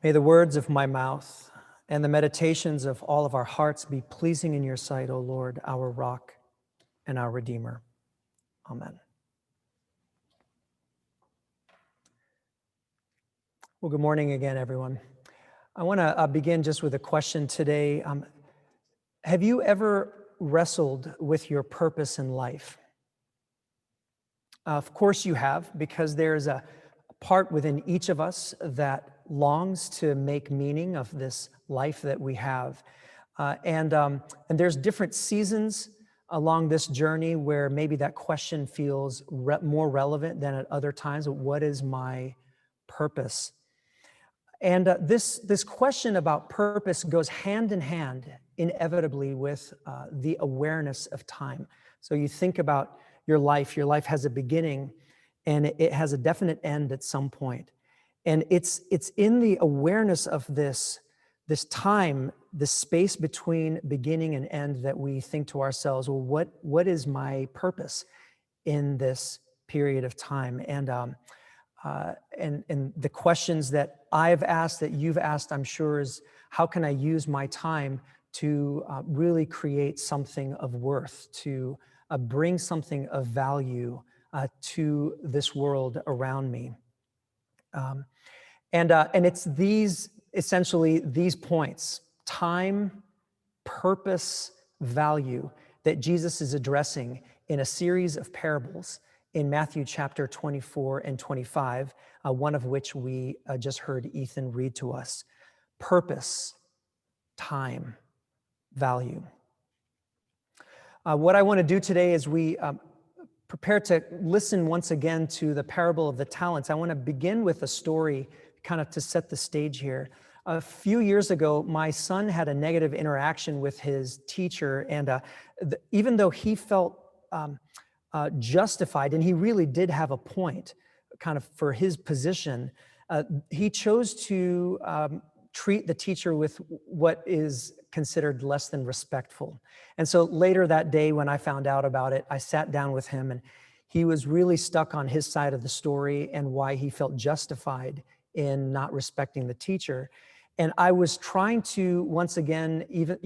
May the words of my mouth and the meditations of all of our hearts be pleasing in your sight, O Lord, our rock and our Redeemer. Amen. Well, good morning again, everyone. I want to begin just with a question today. Have you ever wrestled with your purpose in life? Of course you have, because there's a part within each of us that longs to make meaning of this life that we have. And there's different seasons along this journey where maybe that question feels more relevant than at other times. What is my purpose? And this question about purpose goes hand in hand, inevitably, with the awareness of time. So you think about your life has a beginning and it has a definite end at some point. And it's in the awareness of this time, the space between beginning and end, that we think to ourselves, well, what is my purpose in this period of time? And the questions that I've asked, that you've asked, I'm sure, is how can I use my time to really create something of worth, to bring something of value to this world around me. And it's essentially these points: time, purpose, value, that Jesus is addressing in a series of parables in Matthew chapter 24 and 25, one of which we just heard Ethan read to us. Purpose, time, value. What I want to do today is we prepare to listen once again to the parable of the talents. I want to begin with a story kind of to set the stage here. A few years ago, my son had a negative interaction with his teacher, and even though he felt justified, and he really did have a point kind of for his position, he chose to treat the teacher with what is considered less than respectful. And so later that day, when I found out about it, I sat down with him, and he was really stuck on his side of the story and why he felt justified in not respecting the teacher. And I was trying to, once again, even,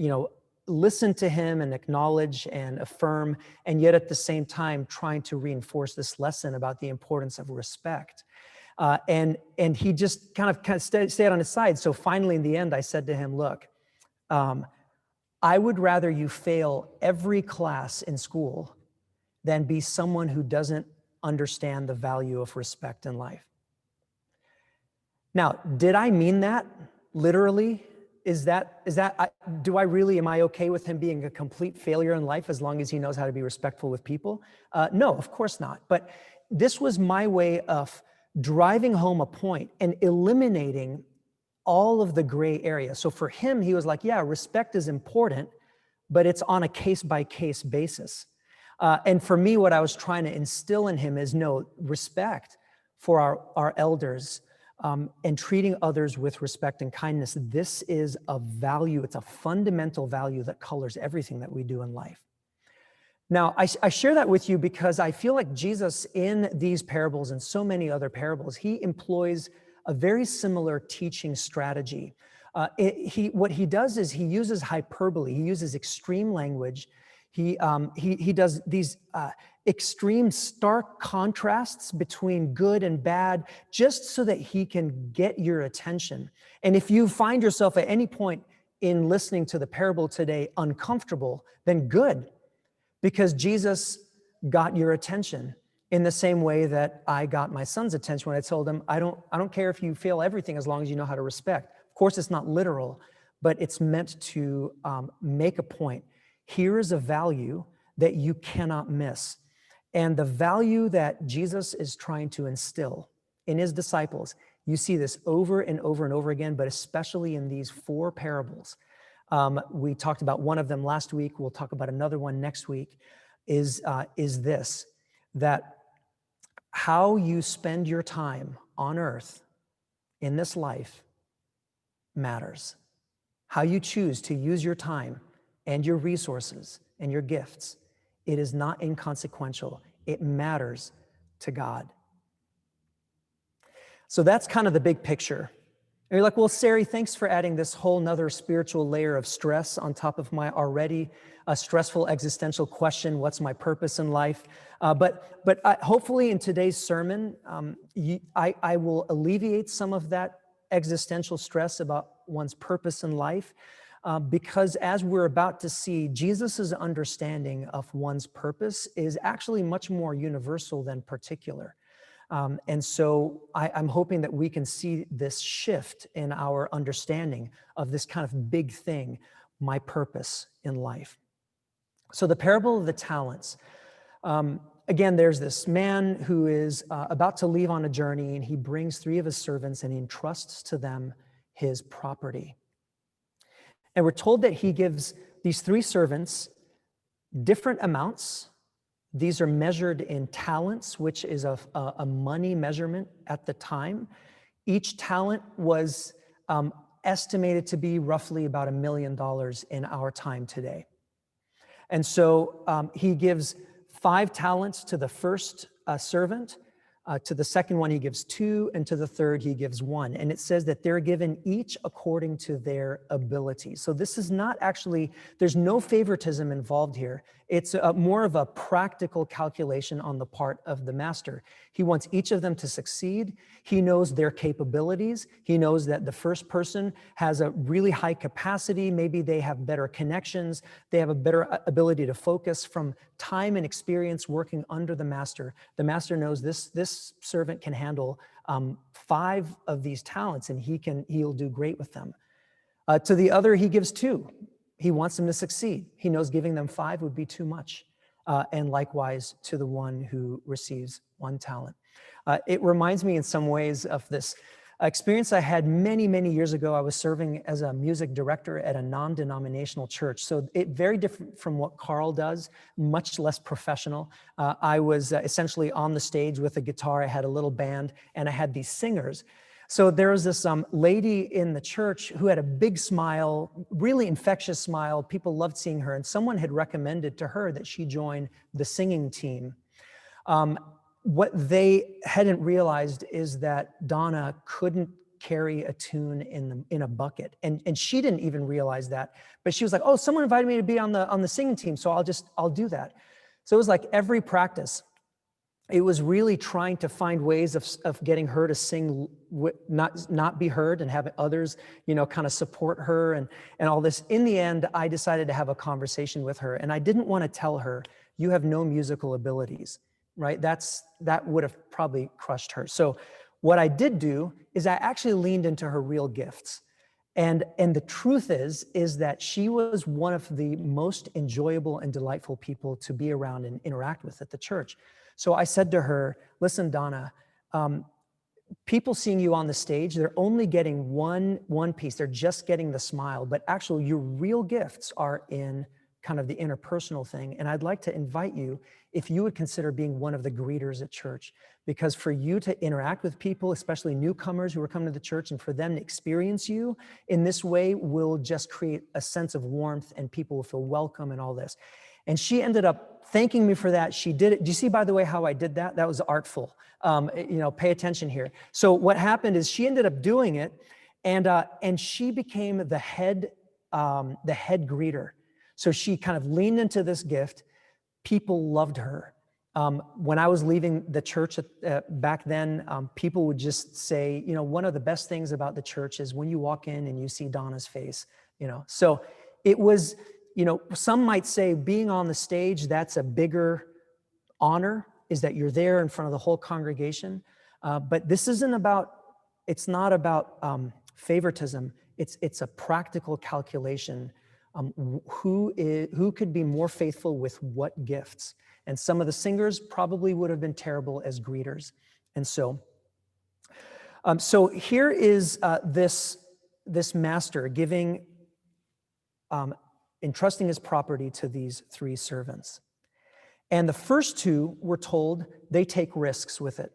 listen to him and acknowledge and affirm, and yet at the same time trying to reinforce this lesson about the importance of respect. And he just kind of stayed on his side. So finally, in the end, I said to him, look, I would rather you fail every class in school than be someone who doesn't understand the value of respect in life. Now, did I mean that literally? Am I okay with him being a complete failure in life as long as he knows how to be respectful with people? No, of course not. But this was my way of driving home a point and eliminating all of the gray area. So for him, he was like, yeah, respect is important, but it's on a case-by-case basis. And for me, what I was trying to instill in him is, no, respect for our elders, and treating others with respect and kindness. This is a value. It's a fundamental value that colors everything that we do in life. Now, I share that with you because I feel like Jesus, in these parables and so many other parables, he employs a very similar teaching strategy. What he does is he uses hyperbole. He uses extreme language. He does these extreme, stark contrasts between good and bad, just so that he can get your attention. And if you find yourself at any point in listening to the parable today uncomfortable, then good, because Jesus got your attention in the same way that I got my son's attention when I told him, I don't care if you fail everything as long as you know how to respect. Of course, it's not literal, but it's meant to make a point. Here is a value that you cannot miss. And the value that Jesus is trying to instill in his disciples, you see this over and over and over again, but especially in these 4 parables. We talked about one of them last week. We'll talk about another one next week, is this, that how you spend your time on earth in this life matters. How you choose to use your time and your resources and your gifts, it is not inconsequential. It matters to God. So that's kind of the big picture. And you're like, well, Sari, thanks for adding this whole nother spiritual layer of stress on top of my already stressful existential question, what's my purpose in life? But hopefully in today's sermon, I will alleviate some of that existential stress about one's purpose in life, because as we're about to see, Jesus's understanding of one's purpose is actually much more universal than particular. And so I'm hoping that we can see this shift in our understanding of this kind of big thing, my purpose in life. So the parable of the talents. Again, there's this man who is about to leave on a journey, and he brings 3 of his servants and he entrusts to them his property. And we're told that he gives these 3 servants different amounts. These are measured in talents, which is a money measurement at the time. Each talent was estimated to be roughly about $1 million in our time today. And so he gives 5 talents to the first servant, to the second one he gives 2, and to the third he gives 1. And it says that they're given each according to their ability. So this is not actually, there's no favoritism involved here. It's more of a practical calculation on the part of the master. He wants each of them to succeed. He knows their capabilities. He knows that the first person has a really high capacity. Maybe they have better connections. They have a better ability to focus from time and experience working under the master. The master knows this servant can handle 5 of these talents, and he'll do great with them. To the other, he gives 2. He wants them to succeed. He knows giving them 5 would be too much. And likewise to the one who receives 1 talent. It reminds me in some ways of this experience I had many, many years ago. I was serving as a music director at a non-denominational church. So it very different from what Carl does, much less professional. I was essentially on the stage with a guitar. I had a little band and I had these singers. So there was this lady in the church who had a big smile, really infectious smile. People loved seeing her. And someone had recommended to her that she join the singing team. What they hadn't realized is that Donna couldn't carry a tune in a bucket. And she didn't even realize that. But she was like, oh, someone invited me to be on the singing team, so I'll do that. So it was like every practice, it was really trying to find ways of getting her to sing, not be heard, and have others, kind of support her and all this. In the end, I decided to have a conversation with her, and I didn't want to tell her, you have no musical abilities, right? That would have probably crushed her. So what I did do is I actually leaned into her real gifts. And the truth is that she was one of the most enjoyable and delightful people to be around and interact with at the church. So I said to her, listen, Donna, people seeing you on the stage, they're only getting one piece. They're just getting the smile, but actually your real gifts are in kind of the interpersonal thing. And I'd like to invite you, if you would consider being one of the greeters at church, because for you to interact with people, especially newcomers who are coming to the church, and for them to experience you in this way will just create a sense of warmth and people will feel welcome and all this. And she ended up thanking me for that. She did it. Do you see, by the way, how I did that? That was artful. Pay attention here. So what happened is she ended up doing it, and she became the head greeter. So she kind of leaned into this gift. People loved her. When I was leaving the church back then, people would just say, one of the best things about the church is when you walk in and you see Donna's face. So it was. Some might say being on the stage, that's a bigger honor, is that you're there in front of the whole congregation. But this isn't about, it's not about favoritism. It's a practical calculation. Who could be more faithful with what gifts? And some of the singers probably would have been terrible as greeters. And so here is this master giving, entrusting his property to these 3 servants. And the first 2 were told they take risks with it.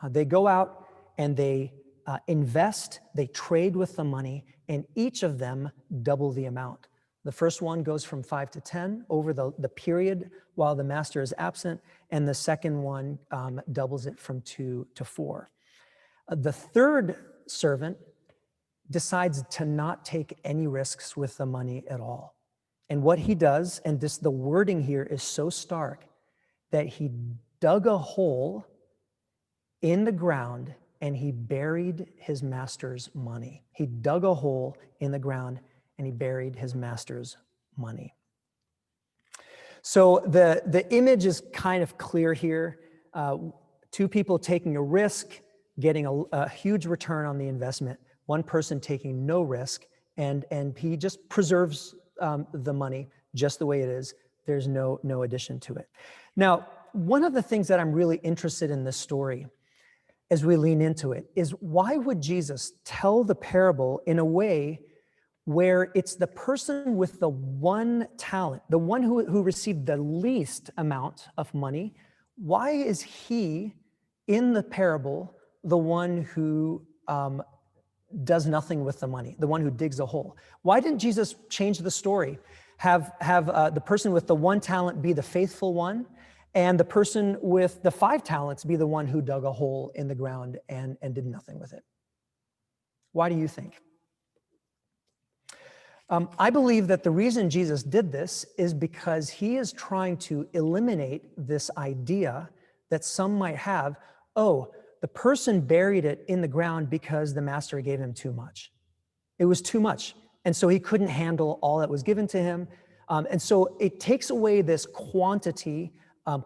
They go out and they invest, they trade with the money, and each of them double the amount. The first one goes from 5 to 10 over the period while the master is absent, and the second one doubles it from 2 to 4. The third servant decides to not take any risks with the money at all. And what he does, and the wording here is so stark, that he dug a hole in the ground and he buried his master's money. He dug a hole in the ground and he buried his master's money. So the image is kind of clear here. Two people taking a risk, getting a huge return on the investment. One person taking no risk, and he just preserves the money just the way it is. There's no addition to it. Now, one of the things that I'm really interested in this story as we lean into it is, why would Jesus tell the parable in a way where it's the person with the one talent, the one who received the least amount of money? Why is he in the parable the one who does nothing with the money, the one who digs a hole? Why didn't Jesus change the story? Have the person with the one talent be the faithful one, and the person with the 5 talents be the one who dug a hole in the ground and did nothing with it? Why do you think? I believe that the reason Jesus did this is because he is trying to eliminate this idea that some might have, oh, the person buried it in the ground because the master gave him too much. It was too much. And so he couldn't handle all that was given to him. And so it takes away this quantity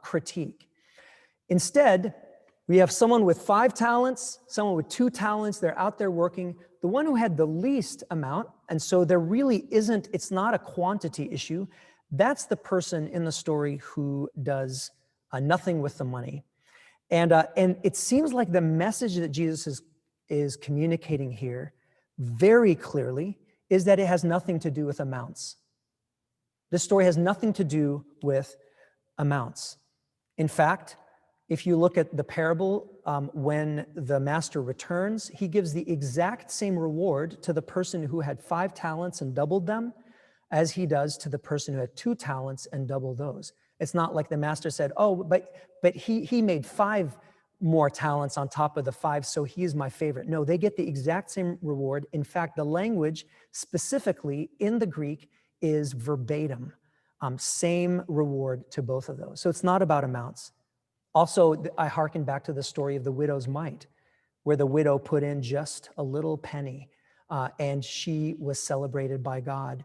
critique. Instead, we have someone with 5 talents, someone with 2 talents, they're out there working. The one who had the least amount, and so there really isn't, it's not a quantity issue. That's the person in the story who does nothing with the money. And it seems like the message that Jesus is communicating here very clearly is that it has nothing to do with amounts. This story has nothing to do with amounts. In fact, if you look at the parable, when the master returns, he gives the exact same reward to the person who had 5 talents and doubled them as he does to the person who had 2 talents and doubled those. It's not like the master said, oh, but he made 5 more talents on top of the 5, so he is my favorite. No, they get the exact same reward. In fact, the language specifically in the Greek is verbatim, same reward to both of those. So it's not about amounts. Also, I hearken back to the story of the widow's mite, where the widow put in just a little penny, and she was celebrated by God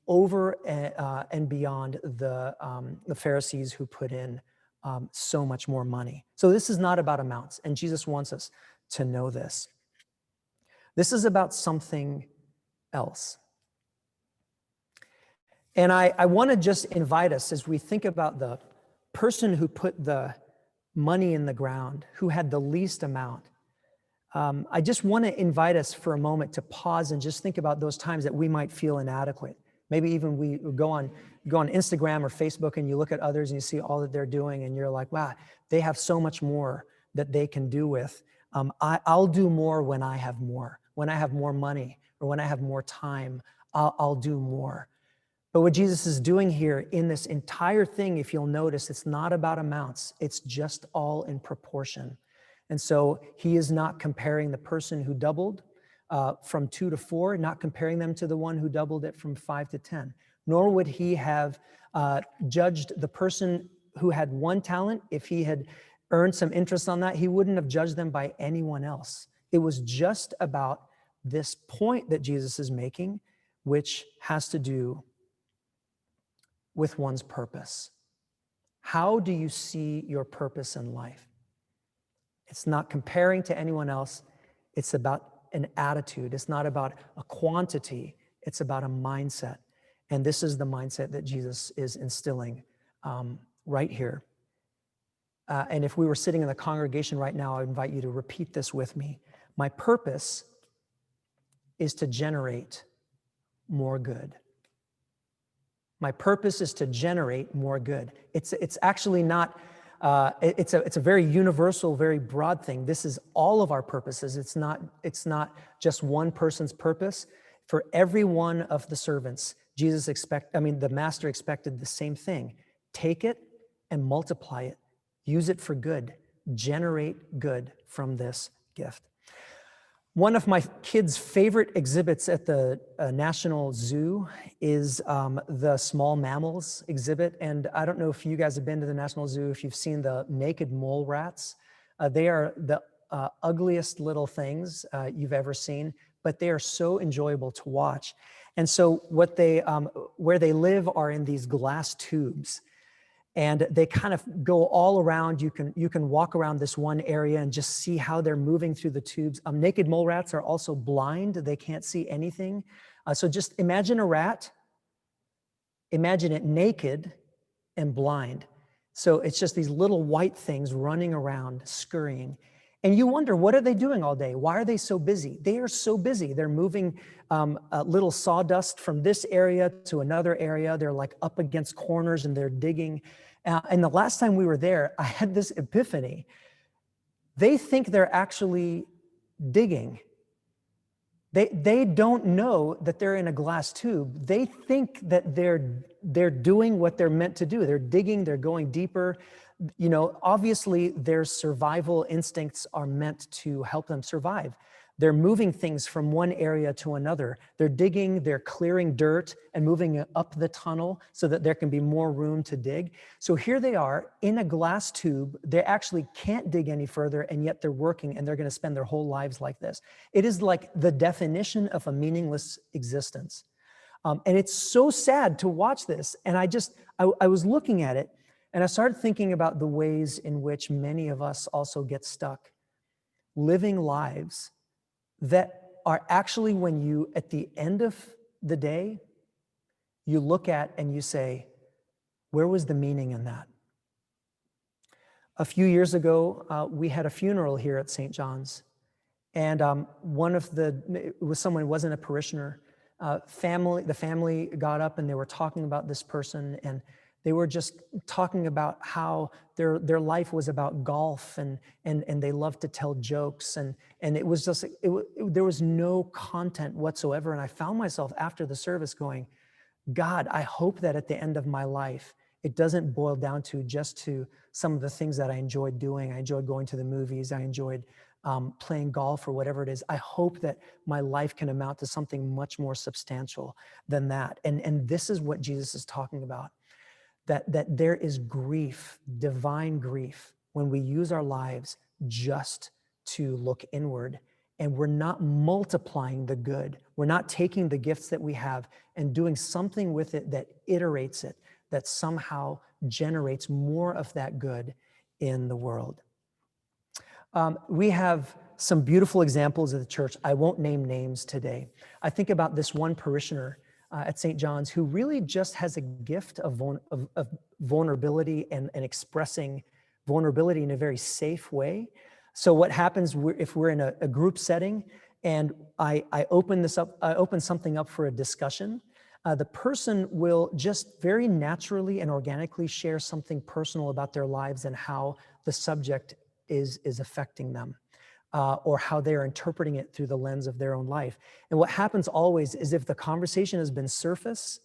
over and beyond the Pharisees who put in so much more money. So this is not about amounts, and Jesus wants us to know this. This is about something else. And I want to just invite us, as we think about the person who put the money in the ground, who had the least amount, I just want to invite us for a moment to pause and just think about those times that we might feel inadequate. Maybe even we go on Instagram or Facebook and you look at others and you see all that they're doing and you're like, wow, they have so much more that they can do with. I'll do more when I have more. When I have more money or when I have more time, I'll do more. But what Jesus is doing here in this entire thing, if you'll notice, it's not about amounts. It's just all in proportion. And so he is not comparing the person who doubled from 2 to 4, not comparing them to the one who doubled it from 5 to 10. Nor would he have judged the person who had 1 talent. If he had earned some interest on that, he wouldn't have judged them by anyone else. It was just about this point that Jesus is making, which has to do with one's purpose. How do you see your purpose in life? It's not comparing to anyone else. It's about an attitude. It's not about a quantity. It's about a mindset. And this is the mindset that Jesus is instilling right here. And if we were sitting in the congregation right now, I would invite you to repeat this with me. My purpose is to generate more good. My purpose is to generate more good. It's actually not, it's a very universal, very broad thing. This is all of our purposes. It's not just one person's purpose. For every one of the servants, the master expected the same thing. Take it and multiply it. Use it for good. Generate good from this gift. One of my kids' favorite exhibits at the National Zoo is the small mammals exhibit. And I don't know if you guys have been to the National Zoo, if you've seen the naked mole rats. They are the ugliest little things you've ever seen, but they are so enjoyable to watch. And so what they, where they live are in these glass tubes. And they kind of go all around. You can walk around this one area and just see how they're moving through the tubes. Naked mole rats are also blind. They can't see anything. So just imagine a rat, imagine it naked and blind. So it's just these little white things running around, scurrying. And you wonder, what are they doing all day? Why are they so busy? They are so busy. They're moving little sawdust from this area to another area. They're like up against corners and they're digging. And the last time we were there, I had this epiphany. They think they're actually digging. They don't know that they're in a glass tube. They think that they're doing what they're meant to do. They're digging, they're going deeper. You know, obviously their survival instincts are meant to help them survive. They're moving things from one area to another. They're digging, they're clearing dirt and moving it up the tunnel so that there can be more room to dig. So here they are in a glass tube. They actually can't dig any further, and yet they're working, and they're going to spend their whole lives like this. It is like the definition of a meaningless existence. And it's so sad to watch this. And I was looking at it, and I started thinking about the ways in which many of us also get stuck, living lives that are actually, when you, at the end of the day, you look at and you say, where was the meaning in that? A few years ago, we had a funeral here at St. John's. And it was someone who wasn't a parishioner. The family got up and they were talking about this person, and they were just talking about how their life was about golf, and they loved to tell jokes, and it was just, there was no content whatsoever. And I found myself after the service going, God, I hope that at the end of my life, it doesn't boil down to just to some of the things that I enjoyed doing. I enjoyed going to the movies. I enjoyed playing golf or whatever it is. I hope that my life can amount to something much more substantial than that. And this is what Jesus is talking about. That there is grief, divine grief, when we use our lives just to look inward, and we're not multiplying the good. We're not taking the gifts that we have and doing something with it that iterates it, that somehow generates more of that good in the world. We have some beautiful examples of the church. I won't name names today. I think about this one parishioner at St. John's who really just has a gift of vulnerability and expressing vulnerability in a very safe way. So what happens if we're in a group setting and I open something up for a discussion, the person will just very naturally and organically share something personal about their lives and how the subject is affecting them. Or how they're interpreting it through the lens of their own life. And what happens always is, if the conversation has been surface,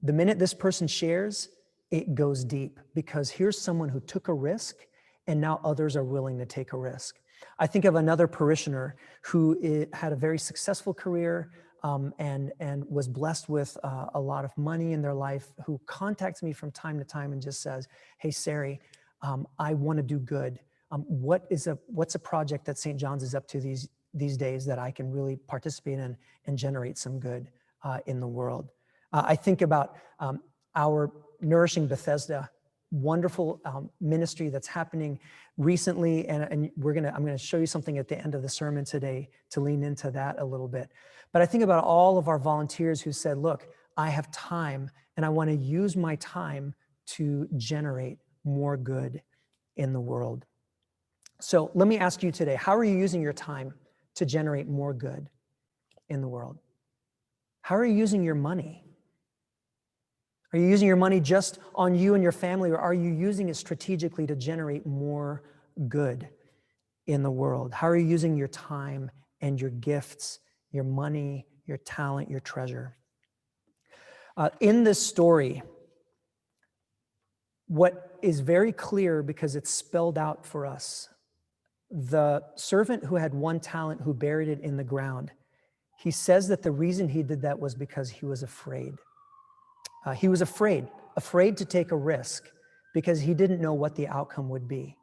the minute this person shares, it goes deep, because here's someone who took a risk and now others are willing to take a risk. I think of another parishioner who had a very successful career and was blessed with a lot of money in their life, who contacts me from time to time and just says, hey, Sari, I want to do good. What's a project that St. John's is up to these days that I can really participate in and generate some good in the world? I think about our Nourishing Bethesda, wonderful ministry that's happening recently, and I'm going to show you something at the end of the sermon today to lean into that a little bit. But I think about all of our volunteers who said, look, I have time and I want to use my time to generate more good in the world. So let me ask you today, how are you using your time to generate more good in the world? How are you using your money? Are you using your money just on you and your family, or are you using it strategically to generate more good in the world? How are you using your time and your gifts, your money, your talent, your treasure? In this story, what is very clear, because it's spelled out for us, the servant who had 1 talent who buried it in the ground, he says that the reason he did that was because he was afraid. He was afraid to take a risk because he didn't know what the outcome would be.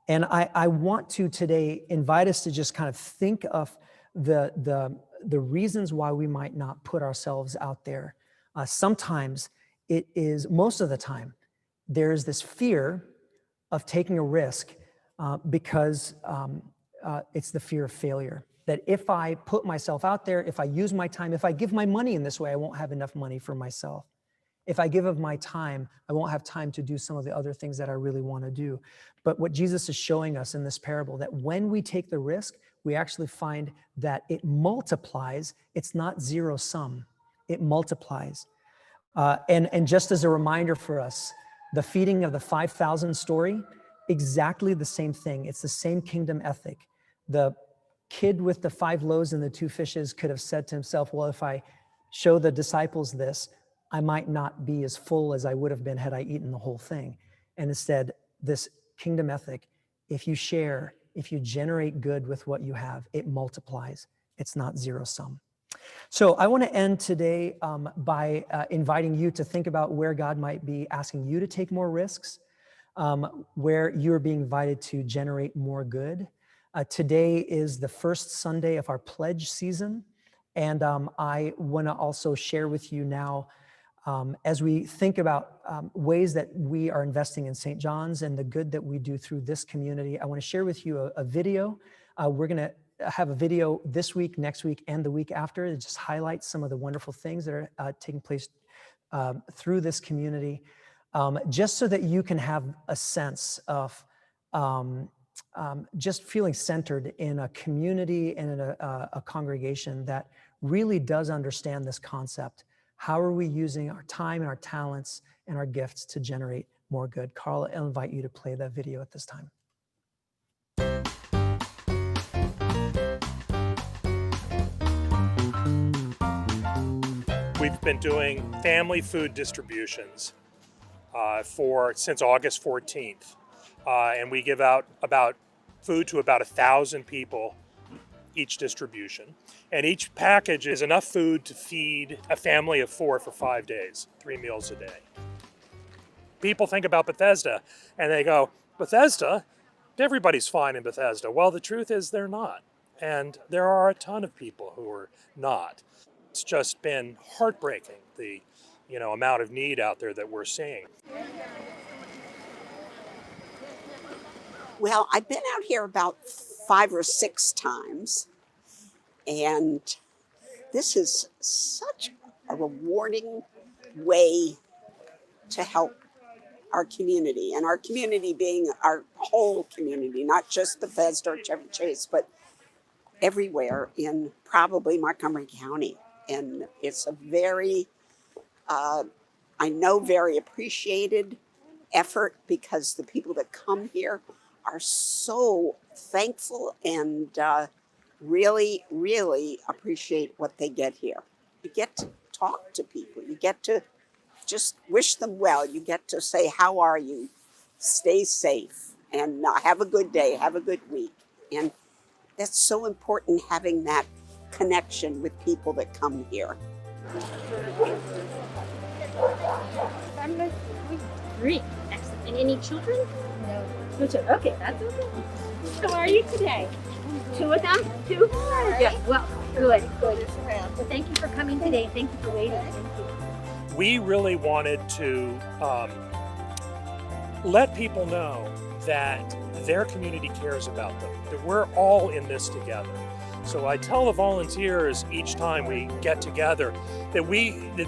And I want to today invite us to just kind of think of the reasons why we might not put ourselves out there. Sometimes it is, most of the time, there is this fear of taking a risk because it's the fear of failure. That if I put myself out there, if I use my time, if I give my money in this way, I won't have enough money for myself. If I give of my time, I won't have time to do some of the other things that I really want to do. But what Jesus is showing us in this parable, that when we take the risk, we actually find that it multiplies. It's not zero sum. It multiplies. And just as a reminder for us, the feeding of the 5,000 story, exactly the same thing. It's the same kingdom ethic. The kid with the 5 loaves and the 2 fishes could have said to himself, well, if I show the disciples this, I might not be as full as I would have been had I eaten the whole thing. And instead, this kingdom ethic, if you share, if you generate good with what you have, it multiplies. It's not zero sum. So I want to end today by inviting you to think about where God might be asking you to take more risks, where you're being invited to generate more good. Today is the first Sunday of our pledge season. And I want to also share with you now, as we think about ways that we are investing in St. John's and the good that we do through this community, I want to share with you a video. We're going to have a video this week, next week, and the week after that just highlights some of the wonderful things that are taking place through this community, just so that you can have a sense of just feeling centered in a community and in a congregation that really does understand this concept. How are we using our time and our talents and our gifts to generate more good? Carl, I'll invite you to play that video at this time. We've been doing family food distributions since August 14th. And we give out about food to about 1,000 people each distribution. And each package is enough food to feed a family of 4 for 5 days, 3 meals a day. People think about Bethesda and they go, Bethesda? Everybody's fine in Bethesda. Well, the truth is they're not. And there are a ton of people who are not. It's just been heartbreaking, the amount of need out there that we're seeing. Well, I've been out here about 5 or 6 times, and this is such a rewarding way to help our community, and our community being our whole community, not just Bethesda or Chevy Chase, but everywhere in probably Montgomery County. And it's a very, I know, very appreciated effort, because the people that come here are so thankful and really, really appreciate what they get here. You get to talk to people. You get to just wish them well. You get to say, how are you? Stay safe and have a good day, have a good week. And that's so important, having that connection with people that come here. I'm 3. Excellent. And any children? No. No children. Okay, that's okay. How are you today? 2 of them? 2? Right. Yeah. Well, good. Well, thank you for coming today. Thank you for waiting. Thank you. We really wanted to let people know that their community cares about them, that we're all in this together. So I tell the volunteers each time we get together that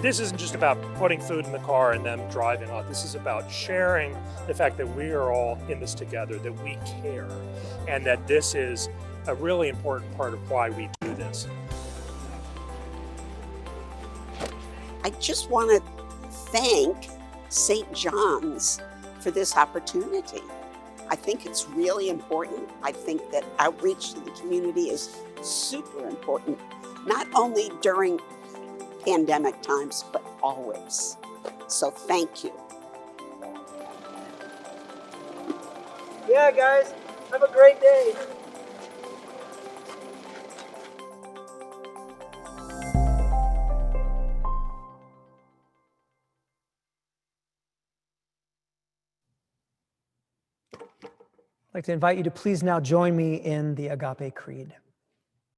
this isn't just about putting food in the car and them driving off. This is about sharing the fact that we are all in this together, that we care, and that this is a really important part of why we do this. I just want to thank St. John's for this opportunity. I think it's really important. I think that outreach to the community is super important, not only during pandemic times, but always. So thank you. Yeah, guys, have a great day. I'd like to invite you to please now join me in the Agape Creed.